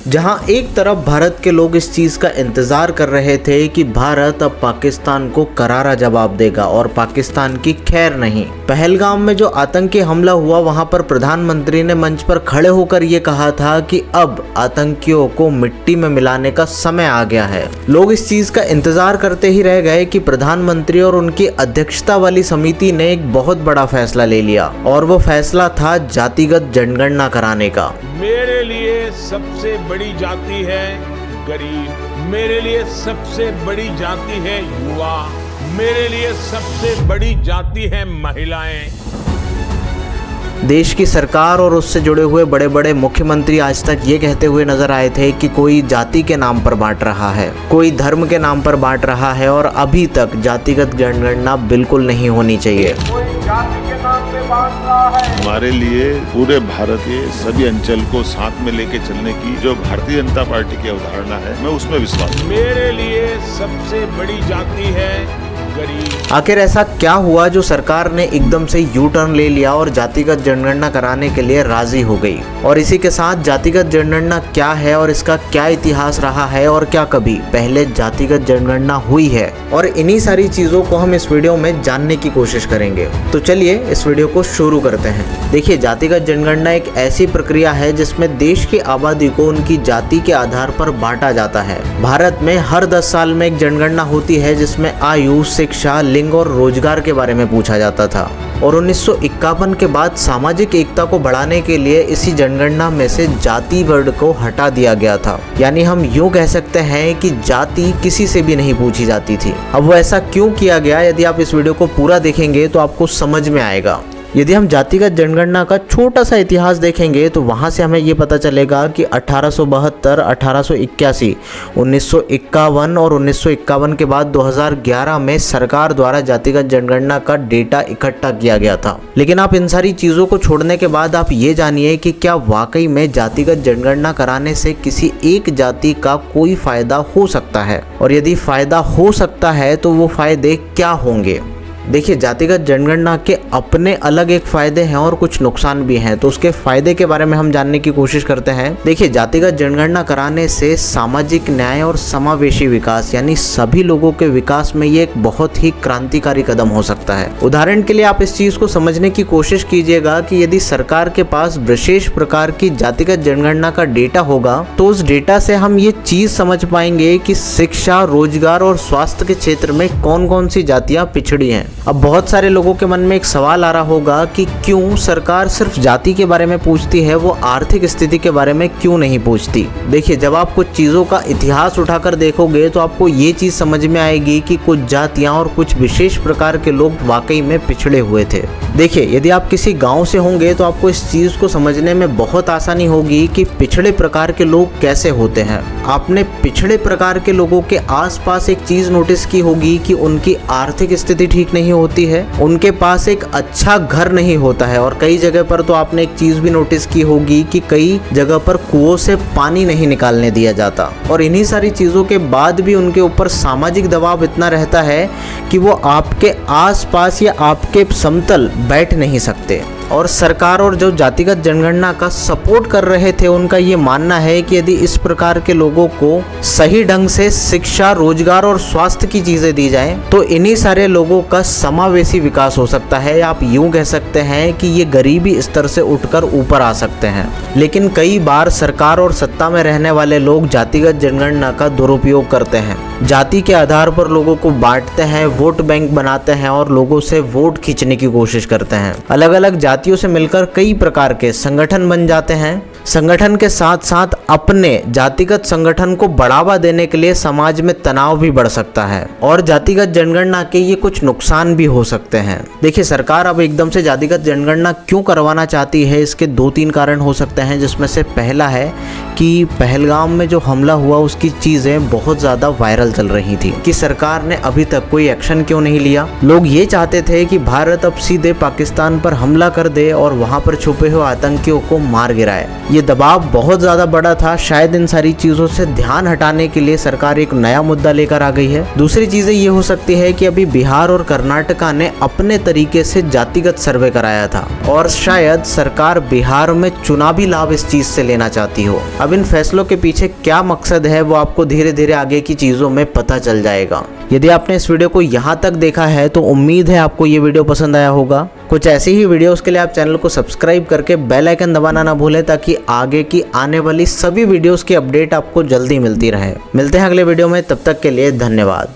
जहां एक तरफ भारत के लोग इस चीज का इंतजार कर रहे थे कि भारत अब पाकिस्तान को करारा जवाब देगा और पाकिस्तान की खैर नहीं। पहलगाम में जो आतंकी हमला हुआ वहां पर प्रधानमंत्री ने मंच पर खड़े होकर ये कहा था कि अब आतंकियों को मिट्टी में मिलाने का समय आ गया है। लोग इस चीज का इंतजार करते ही रह गए कि प्रधानमंत्री और उनकी अध्यक्षता वाली समिति ने एक बहुत बड़ा फैसला ले लिया और वो फैसला था जातिगत जनगणना कराने का। मेरे लिए सबसे बड़ी जाति है गरीब, मेरे लिए सबसे बड़ी जाति है युवा, मेरे लिए सबसे बड़ी जाति है महिलाएं। देश की सरकार और उससे जुड़े हुए बड़े बड़े मुख्यमंत्री आज तक ये कहते हुए नजर आए थे कि कोई जाति के नाम पर बांट रहा है, कोई धर्म के नाम पर बांट रहा है और अभी तक जातिगत जनगणना बिल्कुल नहीं होनी चाहिए। कोई जाति के नाम पे बांट रहा है। हमारे लिए पूरे भारत के सभी अंचल को साथ में लेके चलने की जो भारतीय जनता पार्टी की अवधारणा है, मैं उसमें विश्वास। मेरे लिए सबसे बड़ी जाति है गरीब। आखिर ऐसा क्या हुआ जो सरकार ने एकदम से यू टर्न ले लिया और जातिगत जनगणना कराने के लिए राजी हो गई? और इसी के साथ जातिगत जनगणना क्या है और इसका क्या इतिहास रहा है और क्या कभी पहले जातिगत जनगणना हुई है, और इन्हीं सारी चीजों को हम इस वीडियो में जानने की कोशिश करेंगे। तो चलिए इस वीडियो को शुरू करते हैं। देखिए, जातिगत जनगणना एक ऐसी प्रक्रिया है जिसमें देश की आबादी को उनकी जाति के आधार पर बांटा जाता है। भारत में हर 10 साल में एक जनगणना होती है जिसमें आयु, शिक्षा, लिंग और रोजगार के बारे में पूछा जाता था और 1951 के बाद सामाजिक एकता को बढ़ाने के लिए इसी जनगणना में से जाति वर्ड को हटा दिया गया था। यानी हम यूं कह सकते हैं कि जाति किसी से भी नहीं पूछी जाती थी। अब वो ऐसा क्यों किया गया, यदि आप इस वीडियो को पूरा देखेंगे तो आपको समझ में आएगा। यदि हम जातिगत जनगणना का छोटा सा इतिहास देखेंगे तो वहाँ से हमें ये पता चलेगा कि 1872, 1881, 1951 और 1951 के बाद 2011 में सरकार द्वारा जातिगत जनगणना का डेटा इकट्ठा किया गया था। लेकिन आप इन सारी चीज़ों को छोड़ने के बाद आप ये जानिए कि क्या वाकई में जातिगत जनगणना कराने से किसी एक जाति का कोई फ़ायदा हो सकता है, और यदि फ़ायदा हो सकता है तो वो फ़ायदे क्या होंगे। देखिए, जातिगत जनगणना के अपने अलग एक फ़ायदे हैं और कुछ नुकसान भी हैं, तो उसके फ़ायदे के बारे में हम जानने की कोशिश करते हैं। देखिए, जातिगत जनगणना कराने से सामाजिक न्याय और समावेशी विकास यानी सभी लोगों के विकास में ये एक बहुत ही क्रांतिकारी कदम हो सकता है। उदाहरण के लिए आप इस चीज़ को समझने की कोशिश कीजिएगा कि यदि सरकार के पास विशेष प्रकार की जातिगत जनगणना का डेटा होगा तो उस डेटा से हम ये चीज़ समझ पाएंगे कि शिक्षा, रोजगार और स्वास्थ्य के क्षेत्र में कौन कौन सी जातियाँ पिछड़ी हैं। अब बहुत सारे लोगों के मन में एक सवाल आ रहा होगा कि क्यों सरकार सिर्फ जाति के बारे में पूछती है, वो आर्थिक स्थिति के बारे में क्यों नहीं पूछती। देखिए, जब आप कुछ चीज़ों का इतिहास उठाकर देखोगे तो आपको ये चीज़ समझ में आएगी कि कुछ जातियां और कुछ विशेष प्रकार के लोग वाकई में पिछड़े हुए थे। देखिए, यदि आप किसी गाँव से होंगे तो आपको इस चीज़ को समझने में बहुत आसानी होगी कि पिछड़े प्रकार के लोग कैसे होते हैं। आपने पिछड़े प्रकार के लोगों के आसपास एक चीज़ नोटिस की होगी कि उनकी आर्थिक स्थिति ठीक नहीं होती है, उनके पास एक अच्छा घर नहीं होता है, और कई जगह पर तो आपने एक चीज भी नोटिस की होगी कि कई जगह पर कुओं से पानी नहीं निकालने दिया जाता। और इन्हीं सारी चीजों के बाद भी उनके ऊपर सामाजिक दबाव इतना रहता है कि वो आपके आसपास या आपके समतल बैठ नहीं सकते। और सरकार और जो जातिगत जनगणना का सपोर्ट कर रहे थे उनका ये मानना है कि यदि इस प्रकार के लोगों को सही ढंग से शिक्षा, रोजगार और स्वास्थ्य की चीजें दी जाएं तो इन्हीं सारे लोगों का समावेशी विकास हो सकता है। आप यूं कह सकते हैं कि ये गरीबी स्तर से उठकर ऊपर आ सकते हैं। लेकिन कई बार सरकार और सत्ता में रहने वाले लोग जातिगत जनगणना का दुरुपयोग करते हैं। जाति के आधार पर लोगों को बांटते हैं, वोट बैंक बनाते हैं और लोगों से वोट खींचने की कोशिश करते हैं। अलग अलग जातियों से मिलकर कई प्रकार के संगठन बन जाते हैं। संगठन के साथ साथ अपने जातिगत संगठन को बढ़ावा देने के लिए समाज में तनाव भी बढ़ सकता है और जातिगत जनगणना के ये कुछ नुकसान भी हो सकते हैं। देखिए, सरकार अब एकदम से जातिगत जनगणना क्यों करवाना चाहती है, इसके 2-3 कारण हो सकते हैं, जिसमें से पहला है कि पहलगाम में जो हमला हुआ उसकी चीज़ें बहुत ज़्यादा वायरल चल रही थी कि सरकार ने अभी तक कोई एक्शन क्यों नहीं लिया। लोग ये चाहते थे कि भारत अब सीधे पाकिस्तान पर हमला कर दे और वहाँ पर छुपे हुए आतंकियों को मार गिराए। ये दबाव बहुत ज़्यादा बड़ा था। शायद इन सारी चीज़ों से ध्यान हटाने के लिए सरकार एक नया मुद्दा लेकर आ गई है। दूसरी चीज़ें ये हो सकती है कि अभी बिहार और कर्नाटका ने अपने तरीके से जातिगत सर्वे कराया था और शायद सरकार बिहार में चुनावी लाभ इस चीज़ से लेना चाहती हो। अब इन फैसलों के पीछे क्या मकसद है वो आपको धीरे धीरे आगे की चीज़ों में पता चल जाएगा। यदि आपने इस वीडियो को यहाँ तक देखा है तो उम्मीद है आपको ये वीडियो पसंद आया होगा। कुछ ऐसी ही वीडियोस के लिए आप चैनल को सब्सक्राइब करके बेल आइकन दबाना ना भूलें ताकि आगे की आने वाली सभी वीडियोस की अपडेट आपको जल्दी मिलती रहे। मिलते हैं अगले वीडियो में, तब तक के लिए धन्यवाद।